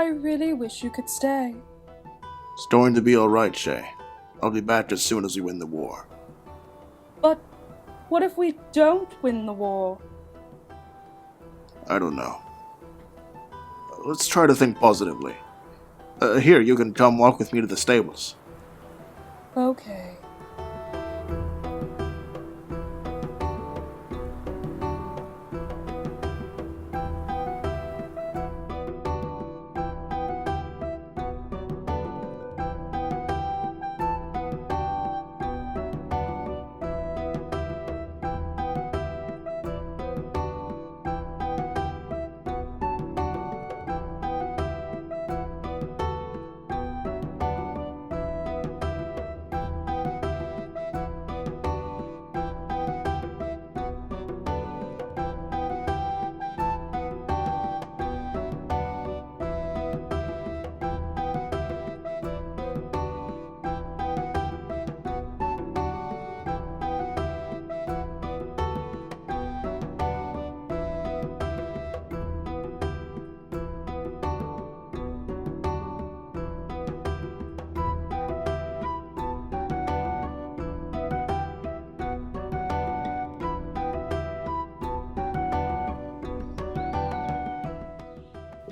I really wish you could stay. It's going to be alright, Shei. I'll be back as soon as we win the war. But what if we don't win the war? I don't know. Let's try to think positively. Here, you can come walk with me to the stables. Okay.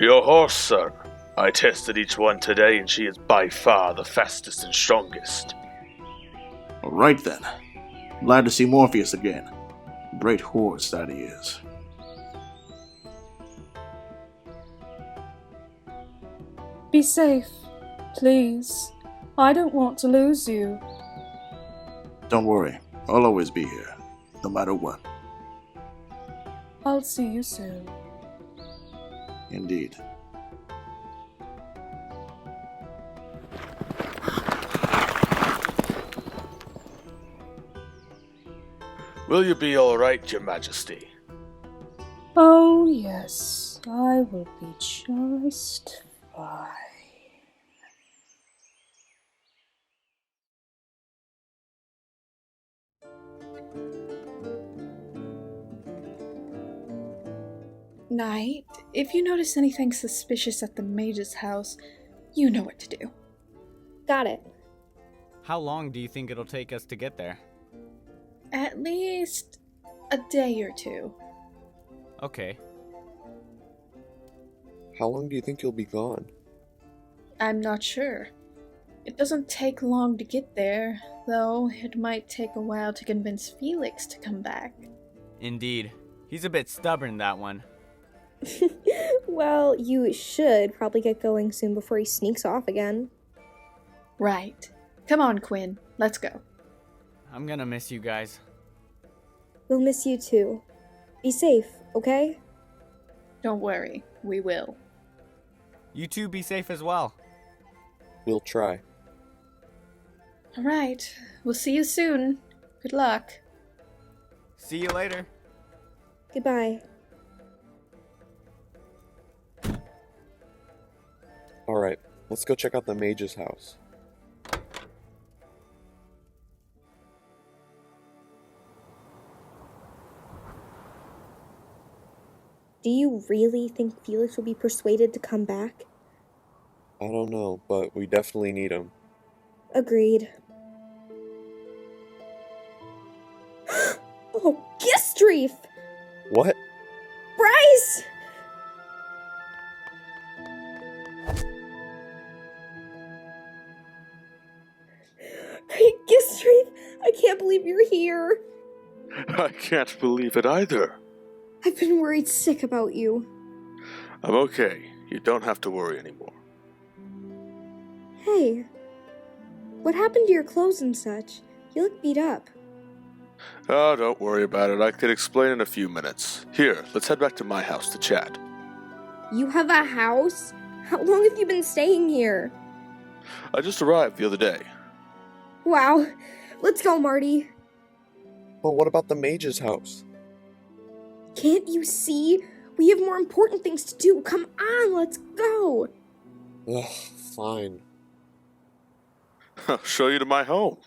Your horse, sir. I tested each one today, and she is by far the fastest and strongest. Alright then. Glad to see Morpheus again. Great horse that he is. Be safe, please. I don't want to lose you. Don't worry, I'll always be here, no matter what. I'll see you soon. Indeed. Will you be all right, Your Majesty? Oh, yes, I will be just fine. Knight, if you notice anything suspicious at the mage's house, you know what to do. Got it. How long do you think it'll take us to get there? At least a day or two. Okay. How long do you think you'll be gone? I'm not sure. It doesn't take long to get there, though it might take a while to convince Felix to come back. Indeed. He's a bit stubborn, that one. Well, you should probably get going soon before he sneaks off again. Right. Come on, Quinn. Let's go. I'm gonna miss you guys. We'll miss you too. Be safe, okay? Don't worry. We will. You two be safe as well. We'll try. Alright. We'll see you soon. Good luck. See you later. Goodbye. Alright, let's go check out the mage's house. Do you really think Felix will be persuaded to come back? I don't know, but we definitely need him. Agreed. Oh, Gistreef! What? Bryce! Hey, Gistreef! I can't believe you're here! I can't believe it either. I've been worried sick about you. I'm okay. You don't have to worry anymore. Hey, what happened to your clothes and such? You look beat up. Oh, don't worry about it. I can explain in a few minutes. Here, let's head back to my house to chat. You have a house? How long have you been staying here? I just arrived the other day. Wow. Let's go, Marty. But what about the mage's house? Can't you see? We have more important things to do. Come on, let's go. Ugh, fine. I'll show you to my home.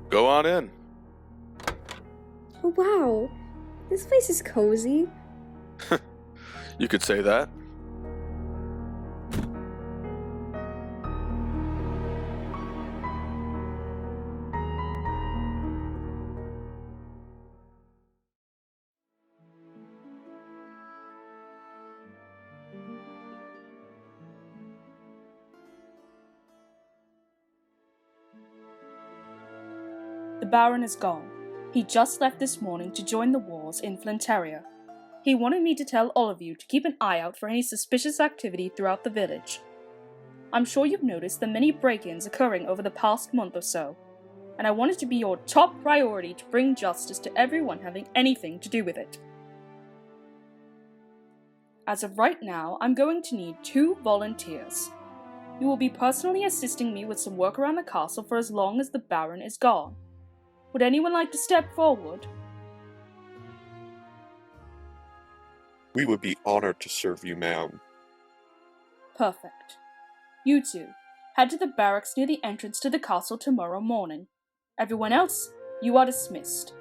Go on in. Oh, wow. This place is cozy. You could say that. The Baron is gone. He just left this morning to join the wars in Flinteria. He wanted me to tell all of you to keep an eye out for any suspicious activity throughout the village. I'm sure you've noticed the many break-ins occurring over the past month or so, and I want it to be your top priority to bring justice to everyone having anything to do with it. As of right now, I'm going to need 2 volunteers. You will be personally assisting me with some work around the castle for as long as the Baron is gone. Would anyone like to step forward? We would be honored to serve you, ma'am. Perfect. You two, head to the barracks near the entrance to the castle tomorrow morning. Everyone else, you are dismissed.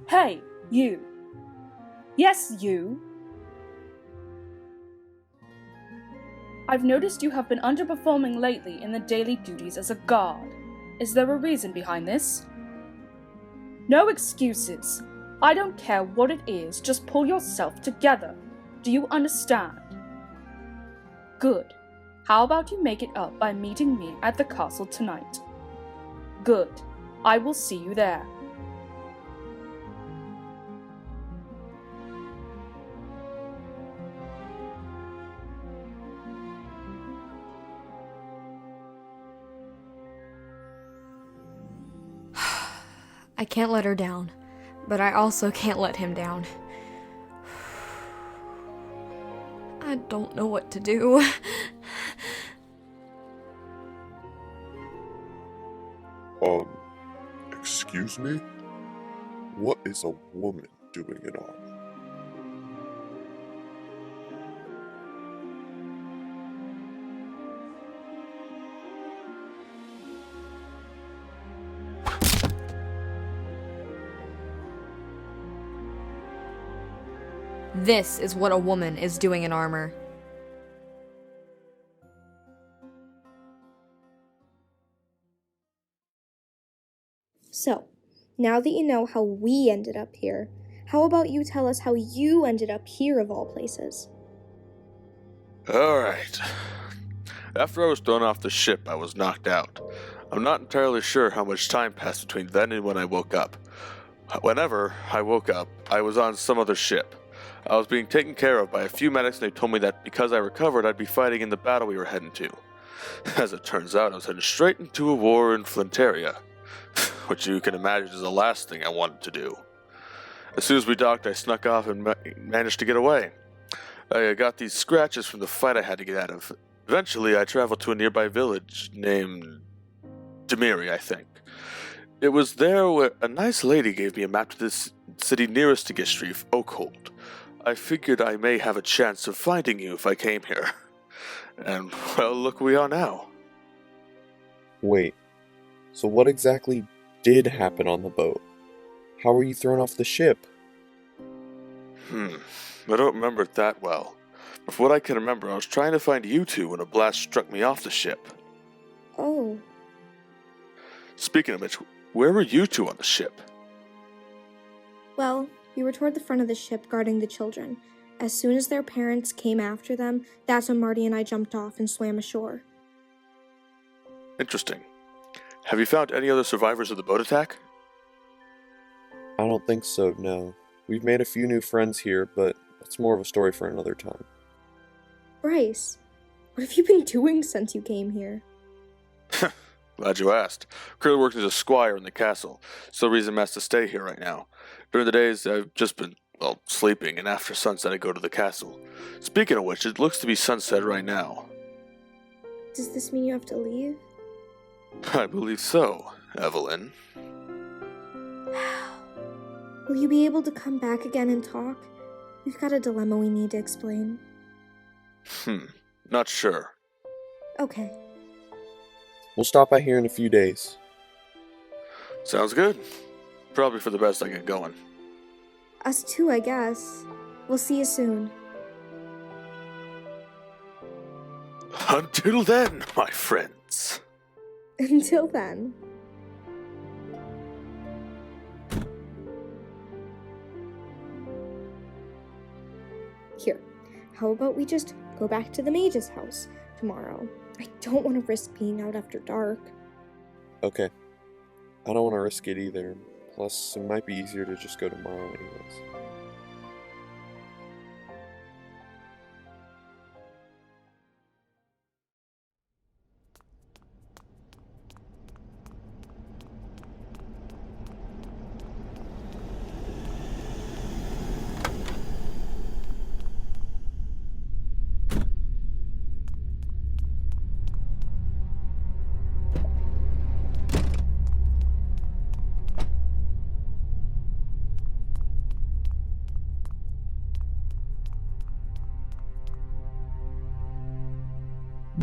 Hey, you. Yes, you. I've noticed you have been underperforming lately in the daily duties as a guard. Is there a reason behind this? No excuses. I don't care what it is, just pull yourself together. Do you understand? Good. How about you make it up by meeting me at the castle tonight? Good. I will see you there. I can't let her down, but I also can't let him down. I don't know what to do. Excuse me? What is a woman doing in armor? This is what a woman is doing in armor. So, now that you know how we ended up here, how about you tell us how you ended up here of all places? Alright. After I was thrown off the ship, I was knocked out. I'm not entirely sure how much time passed between then and when I woke up. Whenever I woke up, I was on some other ship. I was being taken care of by a few medics, and they told me that because I recovered, I'd be fighting in the battle we were heading to. As it turns out, I was heading straight into a war in Flinteria, which you can imagine is the last thing I wanted to do. As soon as we docked, I snuck off and managed to get away. I got these scratches from the fight I had to get out of. Eventually, I traveled to a nearby village named Demiri, I think. It was there where a nice lady gave me a map to this city nearest to Gistreef, Oakhold. I figured I may have a chance of finding you if I came here. And, well, look where we are now. Wait, so what exactly did happen on the boat? How were you thrown off the ship? I don't remember it that well. But from what I can remember, I was trying to find you two when a blast struck me off the ship. Oh. Speaking of which, where were you two on the ship? Well, we were toward the front of the ship guarding the children. As soon as their parents came after them, that's when Marty and I jumped off and swam ashore. Interesting. Have you found any other survivors of the boat attack? I don't think so, no. We've made a few new friends here, but that's more of a story for another time. Bryce, what have you been doing since you came here? Glad you asked. Currently working as a squire in the castle. So reason I'm asked to stay here right now. During the days, I've just been, sleeping, and after sunset I go to the castle. Speaking of which, it looks to be sunset right now. Does this mean you have to leave? I believe so, Evelyn. Will you be able to come back again and talk? We've got a dilemma we need to explain. Not sure. Okay. We'll stop by here in a few days. Sounds good. Probably for the best I get going. Us too, I guess. We'll see you soon. Until then, my friends. Until then. Here, how about we just go back to the mage's house tomorrow? I don't want to risk being out after dark. Okay. I don't want to risk it either. Plus, it might be easier to just go tomorrow anyways.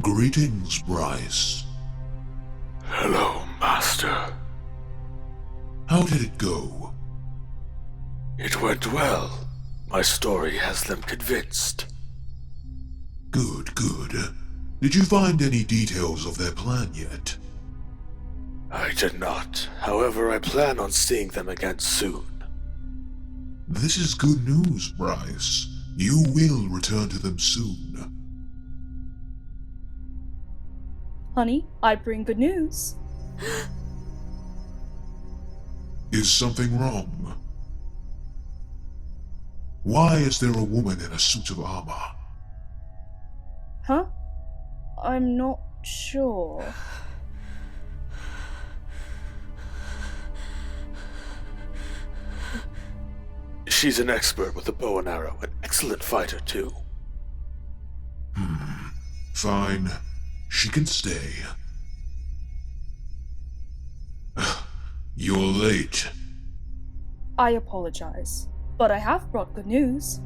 Greetings, Bryce. Hello, Master. How did it go? It went well. My story has them convinced. Good, good. Did you find any details of their plan yet? I did not. However, I plan on seeing them again soon. This is good news, Bryce. You will return to them soon. Honey, I bring good news. Is something wrong? Why is there a woman in a suit of armor? Huh? I'm not sure. She's an expert with a bow and arrow, an excellent fighter too. Fine. She can stay. You're late. I apologize, but I have brought good news.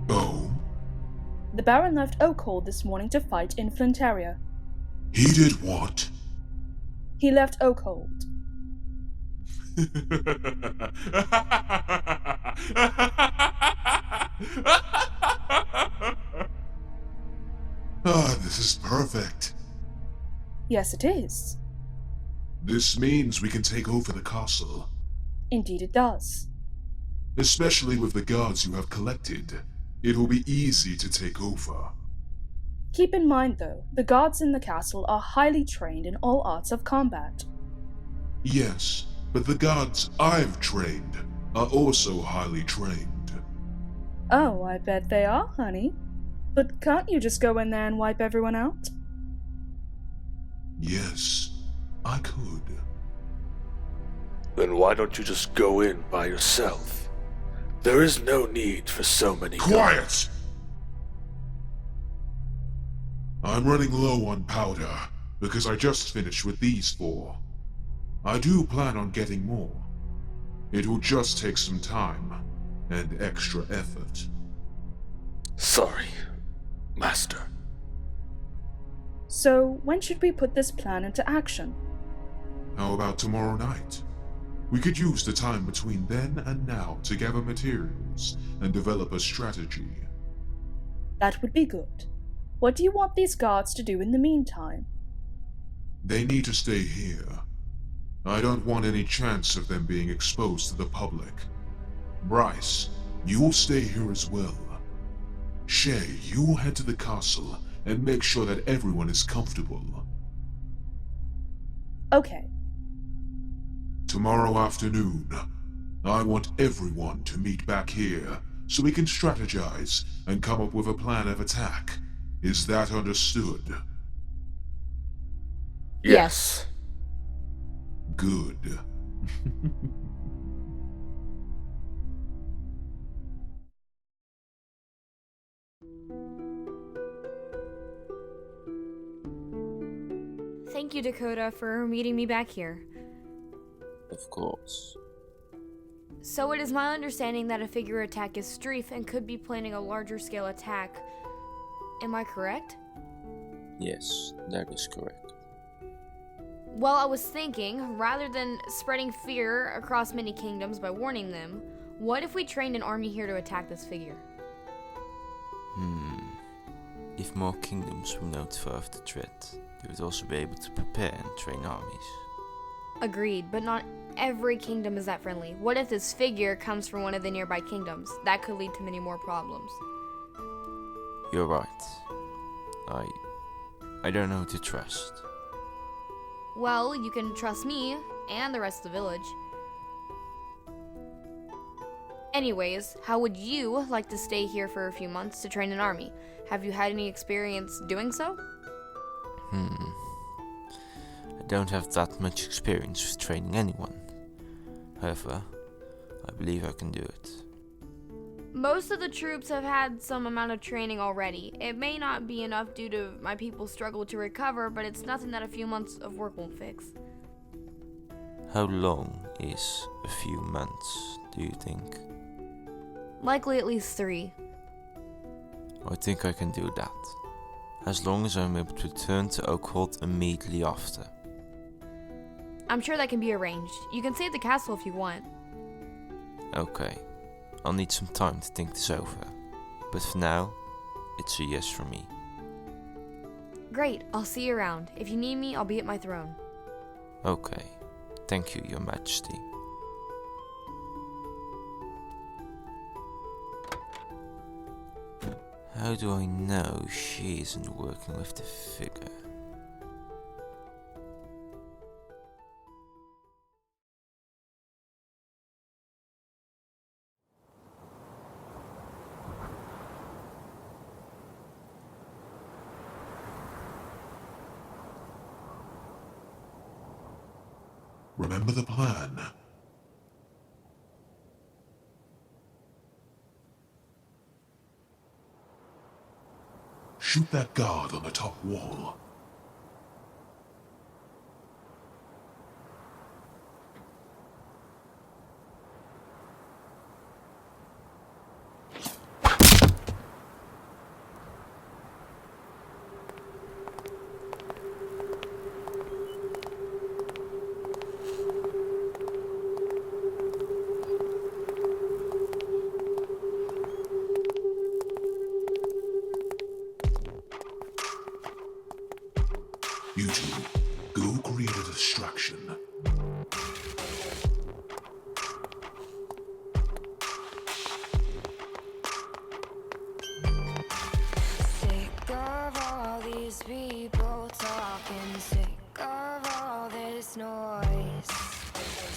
Oh? The Baron left Oakhold this morning to fight in Flinteria. He did what? He left Oakhold. This is perfect. Yes, it is. This means we can take over the castle. Indeed it does. Especially with the guards you have collected. It will be easy to take over. Keep in mind, though, the guards in the castle are highly trained in all arts of combat. Yes, but the guards I've trained are also highly trained. Oh, I bet they are, honey. But can't you just go in there and wipe everyone out? Yes, I could. Then why don't you just go in by yourself? There is no need for so many Quiet! I'm running low on powder, because I just finished with these 4. I do plan on getting more. It will just take some time, and extra effort. Sorry, Master. So, when should we put this plan into action? How about tomorrow night? We could use the time between then and now to gather materials and develop a strategy. That would be good. What do you want these guards to do in the meantime? They need to stay here. I don't want any chance of them being exposed to the public. Bryce, you will stay here as well. Shei, you will head to the castle and make sure that everyone is comfortable. Okay. Tomorrow afternoon, I want everyone to meet back here so we can strategize and come up with a plan of attack. Is that understood? Yes. Good. Thank you, Dakota, for meeting me back here. Of course. So it is my understanding that a figure attack is Streif and could be planning a larger scale attack. Am I correct? Yes, that is correct. Well, I was thinking, rather than spreading fear across many kingdoms by warning them, what if we trained an army here to attack this figure? If more kingdoms were notified of the threat, they would also be able to prepare and train armies. Agreed, but not every kingdom is that friendly. What if this figure comes from one of the nearby kingdoms? That could lead to many more problems. You're right. I don't know who to trust. Well, you can trust me and the rest of the village. Anyways, how would you like to stay here for a few months to train an army? Have you had any experience doing so? I don't have that much experience with training anyone. However, I believe I can do it. Most of the troops have had some amount of training already. It may not be enough due to my people's struggle to recover, but it's nothing that a few months of work won't fix. How long is a few months, do you think? Likely at least 3. I think I can do that. As long as I'm able to return to Oakhold immediately after. I'm sure that can be arranged. You can save the castle if you want. Okay. I'll need some time to think this over. But for now, it's a yes from me. Great, I'll see you around. If you need me, I'll be at my throne. Okay. Thank you, Your Majesty. How do I know she isn't working with the figure? Remember the plan. Shoot that guard on the top wall. You two, go create a distraction. Sick of all these people talking, sick of all this noise.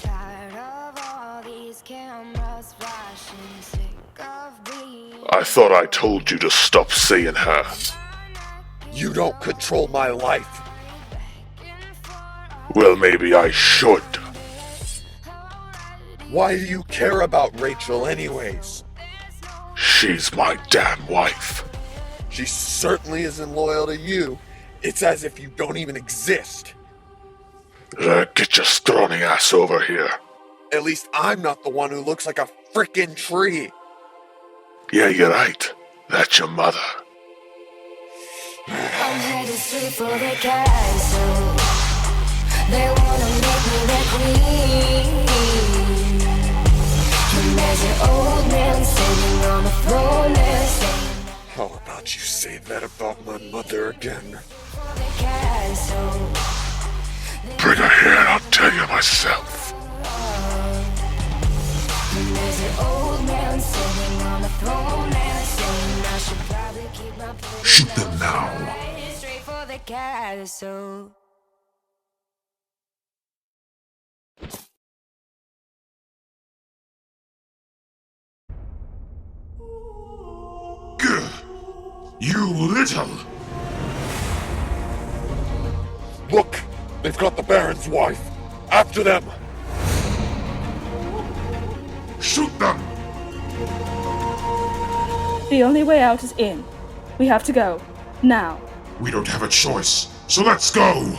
Tired of all these cameras flashing, sick of being. I thought I told you to stop seeing her. You don't control my life. Well, maybe I should. Why do you care about Rachel anyways? She's my damn wife. She certainly isn't loyal to you. It's as if you don't even exist. Get your scrawny ass over here. At least I'm not the one who looks like a frickin' tree. Yeah, you're right. That's your mother. I'm headed straight for the castle. They wanna make me their queen. And there's an old man sitting on a throne and saying, How about you say that about my mother again? for the castle. Bring her here and I'll tell you myself. And there's an old man sitting on a throne and saying, I should probably keep my foot Shoot in them my now. mouth. Headed straight for the castle. Gah! You little! Look! They've got the Baron's wife! After them! Shoot them! The only way out is in. We have to go. Now. We don't have a choice, so let's go!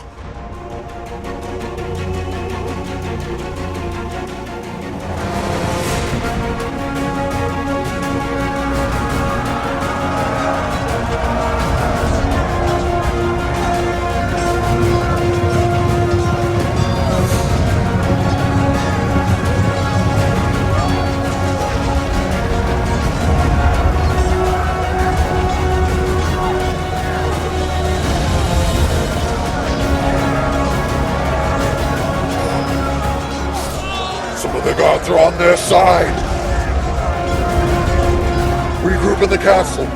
are on their side! Regroup in the castle!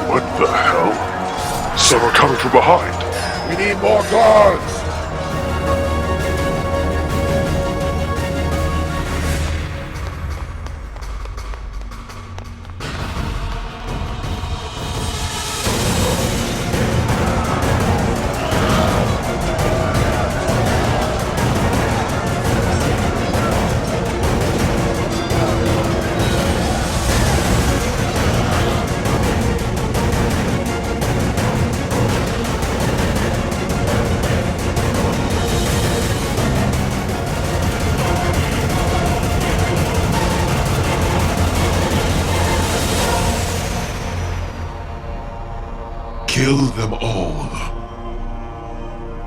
What the hell? Some are coming from behind! We need more guards! Kill them all.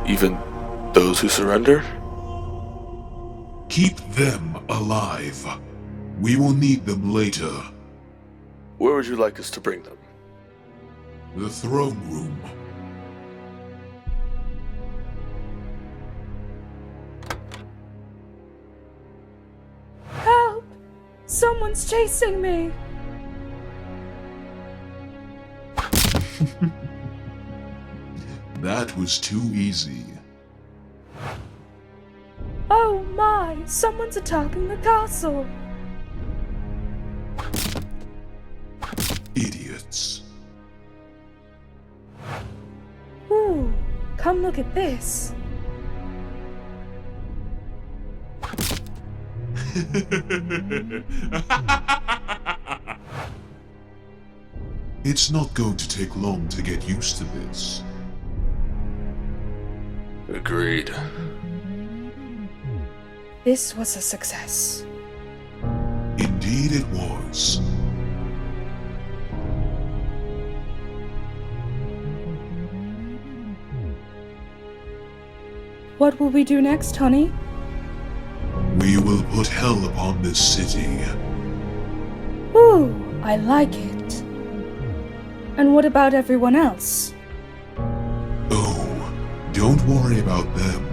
Even those who surrendered? Keep them alive. We will need them later. Where would you like us to bring them? The throne room. Help! Someone's chasing me! That was too easy. Oh my! Someone's attacking the castle! Idiots. Ooh, come look at this. It's not going to take long to get used to this. Agreed. This was a success. Indeed it was. What will we do next, honey? We will put hell upon this city. Ooh, I like it. And what about everyone else? Oh, don't worry about them.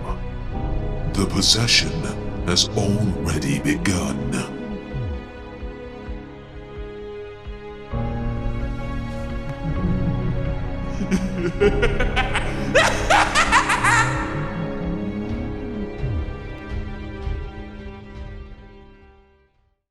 The possession has already begun.